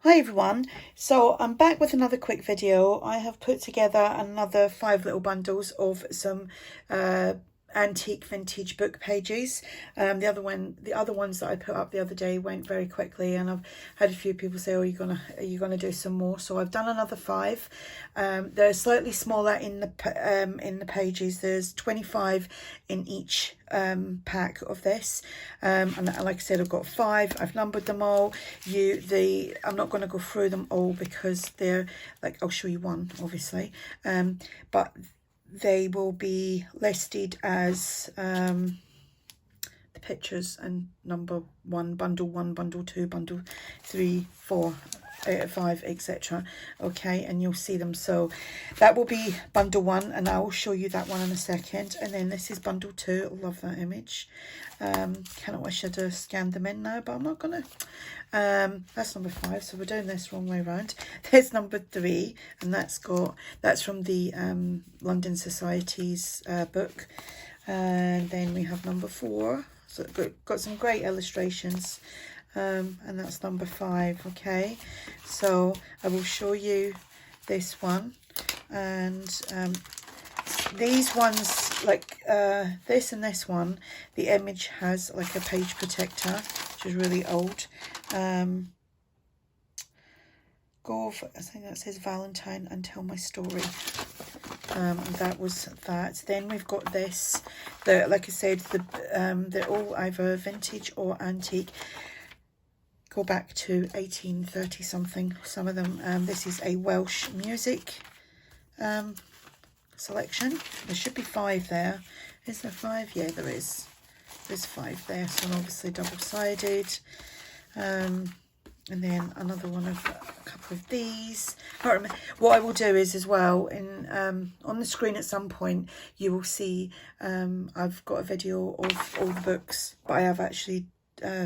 Hi everyone, so I'm back with another quick video. I have put together another 5 little bundles of some antique vintage book pages. The other ones that I put up the other day went very quickly, and I've had a few people say, "Oh, are you gonna do some more?" So I've done another 5. They're slightly smaller in the pages. There's 25 in each pack of this, and like I said, I've got 5. I've numbered them all. I'm not going to go through them all because they're like, I'll show you one obviously, but they will be listed as the pictures and number 1, bundle 1, bundle 2, bundle 3, 4, 5, etc. Okay, and you'll see them. So that will be bundle 1, and I will show you that one in a second. And then this is bundle 2. Love that image. Cannot wish I'd have scanned them in now, but I'm not gonna. That's number 5, so we're doing this wrong way around. There's number 3, and that's from the London Society's book. And then we have number 4. So got some great illustrations, and that's number 5. Okay, so I will show you this one, and these ones, like this and this one, the image has like a page protector, which is really old. I think that says Valentine and Tell My Story. And that was that. Then we've got this. Like I said, they're all either vintage or antique. Go back to 1830 something. Some of them. This is a Welsh music selection. There should be 5 there. Is there 5? Yeah, there is. There's 5 there. So obviously double-sided. And then another one of a couple of these. What I will do is as well, on the screen at some point you will see I've got a video of all the books, but I have actually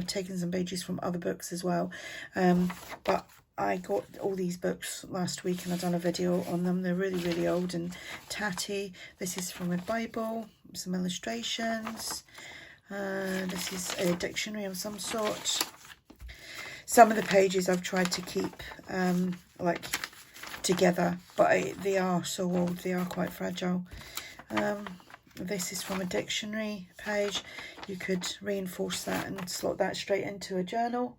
taken some pages from other books as well. But I got all these books last week and I've done a video on them. They're really, really old and tatty. This is from a Bible, some illustrations. This is a dictionary of some sort. Some of the pages I've tried to keep like together, but they are so old, they are quite fragile. This is from a dictionary page. You could reinforce that and slot that straight into a journal.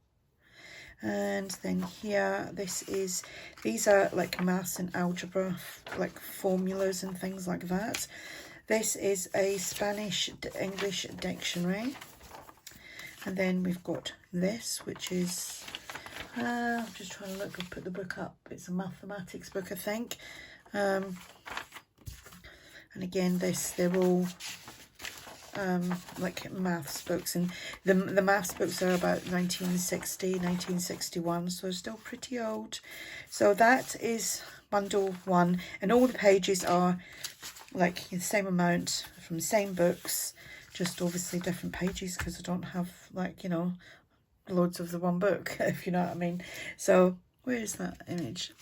And then here, these are like maths and algebra, like formulas and things like that. This is a Spanish-English dictionary. And then we've got this, which is, I'm just trying to look and put the book up. It's a mathematics book, I think. And again, they're all like maths books. And the maths books are about 1960, 1961, so still pretty old. So that is bundle 1. And all the pages are like the same amount from the same books. Just obviously different pages because I don't have, like, you know, loads of the one book, if you know what I mean. So where is that image?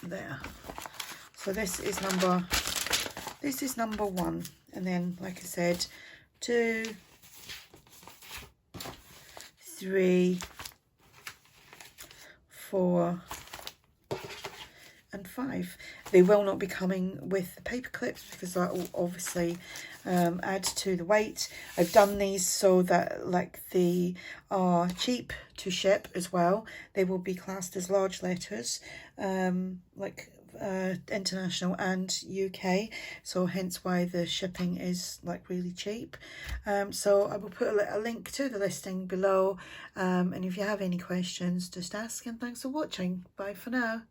There. So this is number 1, and then like I said, 2, 3, 4 and 5. They will not be coming with the paper clips because that will obviously add to the weight. I've done these so that like they are cheap to ship as well. They will be classed as large letters, like international and UK, so hence why the shipping is like really cheap. So I will put a link to the listing below, and if you have any questions, just ask, and thanks for watching. Bye for now.